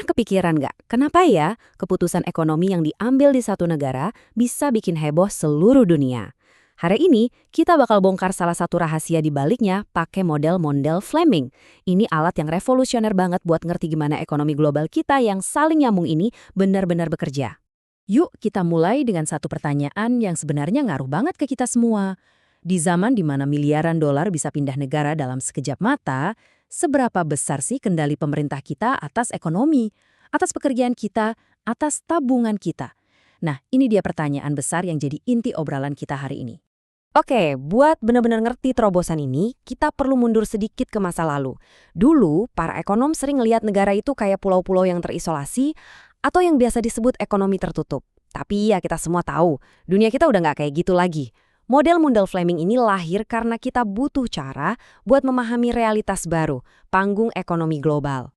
kepikiran nggak, kenapa ya keputusan ekonomi yang diambil di satu negara bisa bikin heboh seluruh dunia? Hari ini, kita bakal bongkar salah satu rahasia di baliknya pakai model Fleming. Ini alat yang revolusioner banget buat ngerti gimana ekonomi global kita yang saling nyambung ini benar-benar bekerja. Yuk kita mulai dengan satu pertanyaan yang sebenarnya ngaruh banget ke kita semua. Di zaman di mana miliaran dolar bisa pindah negara dalam sekejap mata, seberapa besar sih kendali pemerintah kita atas ekonomi, atas pekerjaan kita, atas tabungan kita? Nah, ini dia pertanyaan besar yang jadi inti obrolan kita hari ini. Oke, buat benar-benar ngerti terobosan ini, kita perlu mundur sedikit ke masa lalu. Dulu, para ekonom sering lihat negara itu kayak pulau-pulau yang terisolasi atau yang biasa disebut ekonomi tertutup. Tapi ya kita semua tahu, dunia kita udah nggak kayak gitu lagi. Model Fleming ini lahir karena kita butuh cara buat memahami realitas baru, panggung ekonomi global.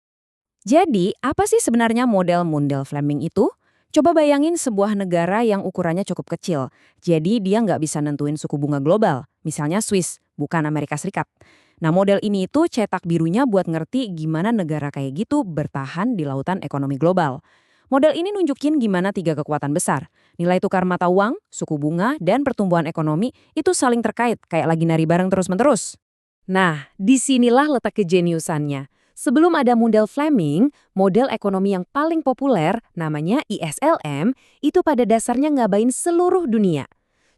Jadi, apa sih sebenarnya model Fleming itu? Coba bayangin sebuah negara yang ukurannya cukup kecil, jadi dia nggak bisa nentuin suku bunga global, misalnya Swiss, bukan Amerika Serikat. Nah, model ini itu cetak birunya buat ngerti gimana negara kayak gitu bertahan di lautan ekonomi global. Model ini nunjukin gimana tiga kekuatan besar, nilai tukar mata uang, suku bunga, dan pertumbuhan ekonomi itu saling terkait, kayak lagi nari bareng terus-menerus. Nah, disinilah letak kejeniusannya. Sebelum ada model Fleming, model ekonomi yang paling populer, namanya ISLM, itu pada dasarnya ngabain seluruh dunia.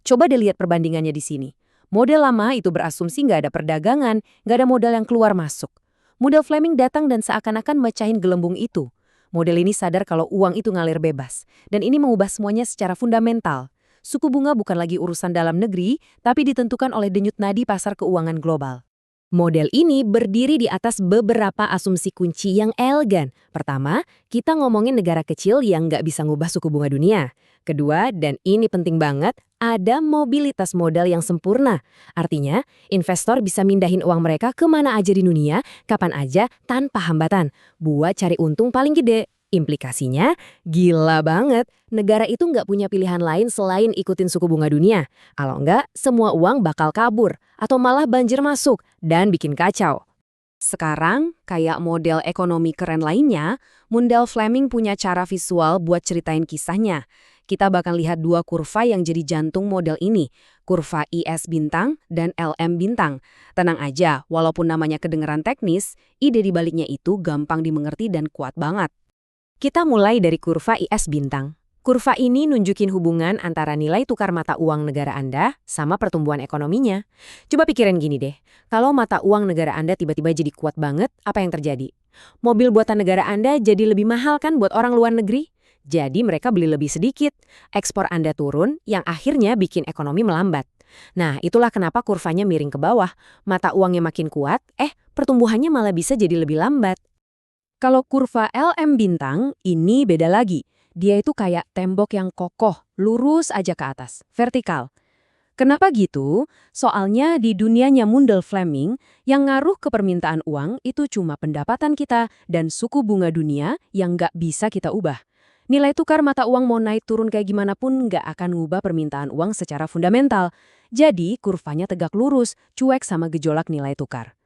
Coba dilihat perbandingannya di sini. Model lama itu berasumsi nggak ada perdagangan, nggak ada modal yang keluar masuk. Model Fleming datang dan seakan-akan mecahin gelembung itu. Model ini sadar kalau uang itu ngalir bebas, dan ini mengubah semuanya secara fundamental. Suku bunga bukan lagi urusan dalam negeri, tapi ditentukan oleh denyut nadi pasar keuangan global. Model ini berdiri di atas beberapa asumsi kunci yang elegan. Pertama, kita ngomongin negara kecil yang nggak bisa ngubah suku bunga dunia. Kedua, dan ini penting banget, ada mobilitas modal yang sempurna. Artinya, investor bisa mindahin uang mereka kemana aja di dunia, kapan aja, tanpa hambatan, buat cari untung paling gede. Implikasinya, gila banget. Negara itu nggak punya pilihan lain selain ikutin suku bunga dunia. Kalau nggak, semua uang bakal kabur, atau malah banjir masuk, dan bikin kacau. Sekarang, kayak model ekonomi keren lainnya, model Fleming punya cara visual buat ceritain kisahnya. Kita bakal lihat dua kurva yang jadi jantung model ini, kurva IS bintang dan LM bintang. Tenang aja, walaupun namanya kedengeran teknis, ide di baliknya itu gampang dimengerti dan kuat banget. Kita mulai dari kurva IS bintang. Kurva ini nunjukin hubungan antara nilai tukar mata uang negara Anda sama pertumbuhan ekonominya. Coba pikirin gini deh, kalau mata uang negara Anda tiba-tiba jadi kuat banget, apa yang terjadi? Mobil buatan negara Anda jadi lebih mahal kan buat orang luar negeri? Jadi mereka beli lebih sedikit. Ekspor Anda turun, yang akhirnya bikin ekonomi melambat. Nah, itulah kenapa kurvanya miring ke bawah. Mata uangnya makin kuat, pertumbuhannya malah bisa jadi lebih lambat. Kalau kurva LM bintang, ini beda lagi. Dia itu kayak tembok yang kokoh, lurus aja ke atas, vertikal. Kenapa gitu? Soalnya di dunianya model Fleming, yang ngaruh ke permintaan uang itu cuma pendapatan kita dan suku bunga dunia yang nggak bisa kita ubah. Nilai tukar mata uang mau naik turun kayak gimana pun nggak akan ngubah permintaan uang secara fundamental. Jadi kurvanya tegak lurus, cuek sama gejolak nilai tukar.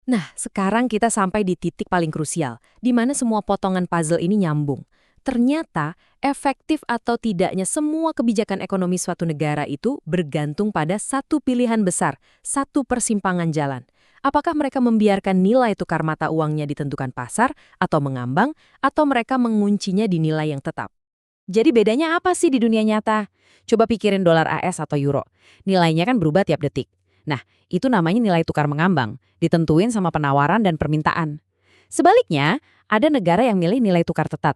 Nah, sekarang kita sampai di titik paling krusial, di mana semua potongan puzzle ini nyambung. Ternyata, efektif atau tidaknya semua kebijakan ekonomi suatu negara itu bergantung pada satu pilihan besar, satu persimpangan jalan. Apakah mereka membiarkan nilai tukar mata uangnya ditentukan pasar, atau mengambang, atau mereka menguncinya di nilai yang tetap? Jadi bedanya apa sih di dunia nyata? Coba pikirin dolar AS atau euro. Nilainya kan berubah tiap detik. Nah, itu namanya nilai tukar mengambang, ditentuin sama penawaran dan permintaan. Sebaliknya, ada negara yang milih nilai tukar tetap.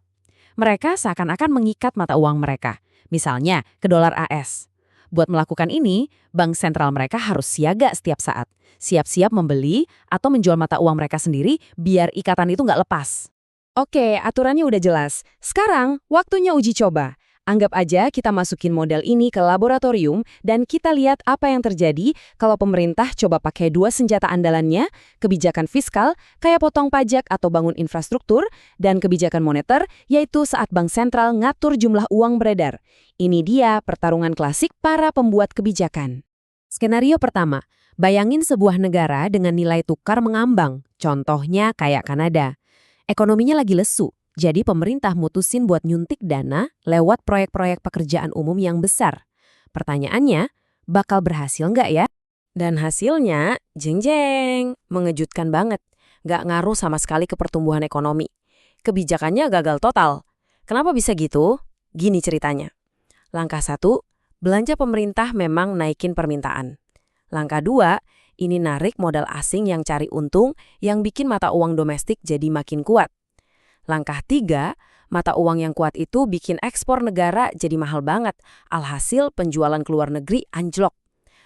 Mereka seakan-akan mengikat mata uang mereka, misalnya ke dolar AS. Buat melakukan ini, bank sentral mereka harus siaga setiap saat, siap-siap membeli atau menjual mata uang mereka sendiri biar ikatan itu nggak lepas. Oke, aturannya udah jelas. Sekarang, waktunya uji coba. Anggap aja kita masukin model ini ke laboratorium dan kita lihat apa yang terjadi kalau pemerintah coba pakai dua senjata andalannya, kebijakan fiskal, kayak potong pajak atau bangun infrastruktur, dan kebijakan moneter, yaitu saat bank sentral ngatur jumlah uang beredar. Ini dia pertarungan klasik para pembuat kebijakan. Skenario pertama, bayangin sebuah negara dengan nilai tukar mengambang, contohnya kayak Kanada. Ekonominya lagi lesu, Jadi pemerintah mutusin buat nyuntik dana lewat proyek-proyek pekerjaan umum yang besar. Pertanyaannya, bakal berhasil nggak ya? Dan hasilnya, jeng-jeng, mengejutkan banget. Nggak ngaruh sama sekali ke pertumbuhan ekonomi. Kebijakannya gagal total. Kenapa bisa gitu? Gini ceritanya. Langkah 1, belanja pemerintah memang naikin permintaan. Langkah 2, ini narik modal asing yang cari untung yang bikin mata uang domestik jadi makin kuat. Langkah 3, mata uang yang kuat itu bikin ekspor negara jadi mahal banget, alhasil penjualan ke luar negeri anjlok.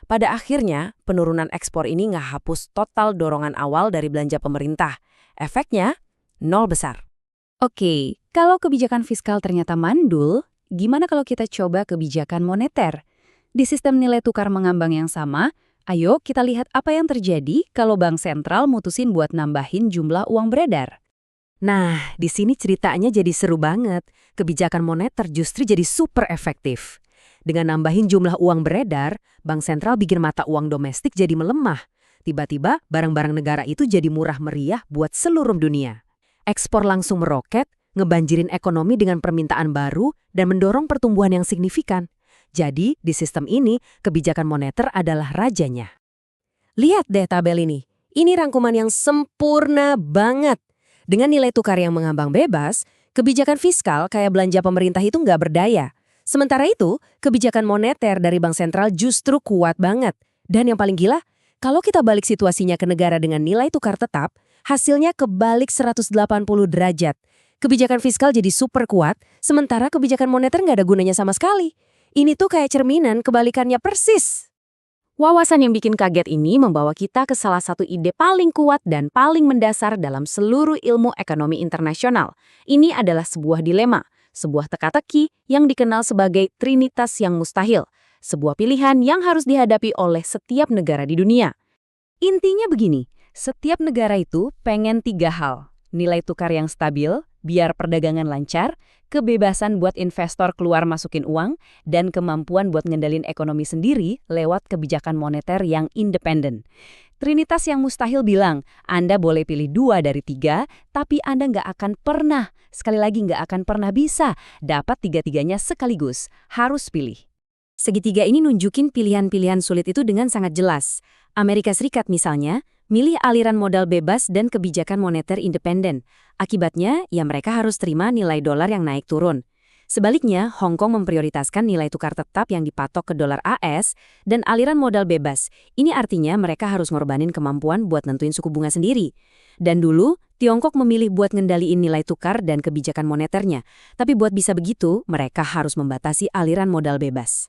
Pada akhirnya, penurunan ekspor ini nggak hapus total dorongan awal dari belanja pemerintah. Efeknya, nol besar. Oke, kalau kebijakan fiskal ternyata mandul, gimana kalau kita coba kebijakan moneter? Di sistem nilai tukar mengambang yang sama, ayo kita lihat apa yang terjadi kalau bank sentral mutusin buat nambahin jumlah uang beredar. Nah, di sini ceritanya jadi seru banget. Kebijakan moneter justru jadi super efektif. Dengan nambahin jumlah uang beredar, bank sentral bikin mata uang domestik jadi melemah. Tiba-tiba, barang-barang negara itu jadi murah meriah buat seluruh dunia. Ekspor langsung meroket, ngebanjirin ekonomi dengan permintaan baru, dan mendorong pertumbuhan yang signifikan. Jadi, di sistem ini, kebijakan moneter adalah rajanya. Lihat deh tabel ini. Ini rangkuman yang sempurna banget. Dengan nilai tukar yang mengambang bebas, kebijakan fiskal kayak belanja pemerintah itu nggak berdaya. Sementara itu, kebijakan moneter dari bank sentral justru kuat banget. Dan yang paling gila, kalau kita balik situasinya ke negara dengan nilai tukar tetap, hasilnya kebalik 180 derajat. Kebijakan fiskal jadi super kuat, sementara kebijakan moneter nggak ada gunanya sama sekali. Ini tuh kayak cerminan kebalikannya persis. Wawasan yang bikin kaget ini membawa kita ke salah satu ide paling kuat dan paling mendasar dalam seluruh ilmu ekonomi internasional. Ini adalah sebuah dilema, sebuah teka-teki yang dikenal sebagai trinitas yang mustahil, sebuah pilihan yang harus dihadapi oleh setiap negara di dunia. Intinya begini, setiap negara itu pengen 3 hal. Nilai tukar yang stabil, biar perdagangan lancar, kebebasan buat investor keluar masukin uang, dan kemampuan buat ngendalin ekonomi sendiri lewat kebijakan moneter yang independen. Trinitas yang mustahil bilang, Anda boleh pilih 2 dari 3, tapi Anda nggak akan pernah, sekali lagi nggak akan pernah bisa dapat 3-tiganya sekaligus. Harus pilih. Segitiga ini nunjukin pilihan-pilihan sulit itu dengan sangat jelas. Amerika Serikat misalnya, milih aliran modal bebas dan kebijakan moneter independen. Akibatnya, ya mereka harus terima nilai dolar yang naik turun. Sebaliknya, Hong Kong memprioritaskan nilai tukar tetap yang dipatok ke dolar AS dan aliran modal bebas. Ini artinya mereka harus ngorbanin kemampuan buat nentuin suku bunga sendiri. Dan dulu, Tiongkok memilih buat ngendaliin nilai tukar dan kebijakan moneternya. Tapi buat bisa begitu, mereka harus membatasi aliran modal bebas.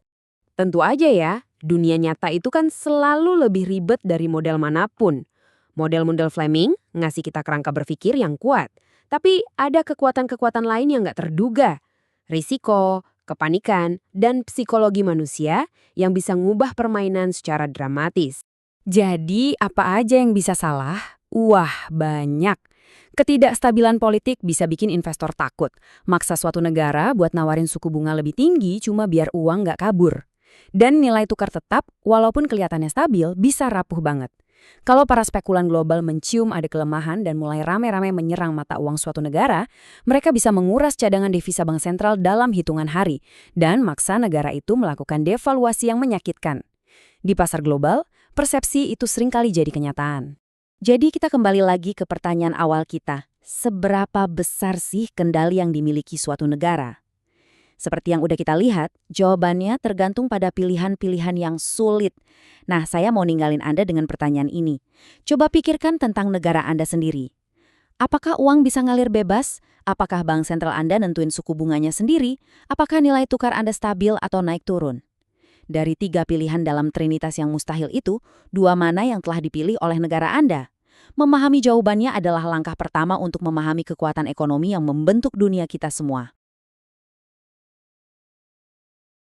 Tentu aja ya, dunia nyata itu kan selalu lebih ribet dari model manapun. Model-model Fleming ngasih kita kerangka berpikir yang kuat. Tapi ada kekuatan-kekuatan lain yang nggak terduga. Risiko, kepanikan, dan psikologi manusia yang bisa ngubah permainan secara dramatis. Jadi apa aja yang bisa salah? Wah, banyak. Ketidakstabilan politik bisa bikin investor takut. Maksa suatu negara buat nawarin suku bunga lebih tinggi cuma biar uang nggak kabur. Dan nilai tukar tetap, walaupun kelihatannya stabil, bisa rapuh banget. Kalau para spekulan global mencium ada kelemahan dan mulai rame-rame menyerang mata uang suatu negara, mereka bisa menguras cadangan devisa bank sentral dalam hitungan hari dan maksa negara itu melakukan devaluasi yang menyakitkan. Di pasar global, persepsi itu seringkali jadi kenyataan. Jadi kita kembali lagi ke pertanyaan awal kita, seberapa besar sih kendali yang dimiliki suatu negara? Seperti yang udah kita lihat, jawabannya tergantung pada pilihan-pilihan yang sulit. Nah, saya mau ninggalin Anda dengan pertanyaan ini. Coba pikirkan tentang negara Anda sendiri. Apakah uang bisa ngalir bebas? Apakah bank sentral Anda nentuin suku bunganya sendiri? Apakah nilai tukar Anda stabil atau naik turun? Dari 3 pilihan dalam trinitas yang mustahil itu, 2 mana yang telah dipilih oleh negara Anda? Memahami jawabannya adalah langkah pertama untuk memahami kekuatan ekonomi yang membentuk dunia kita semua.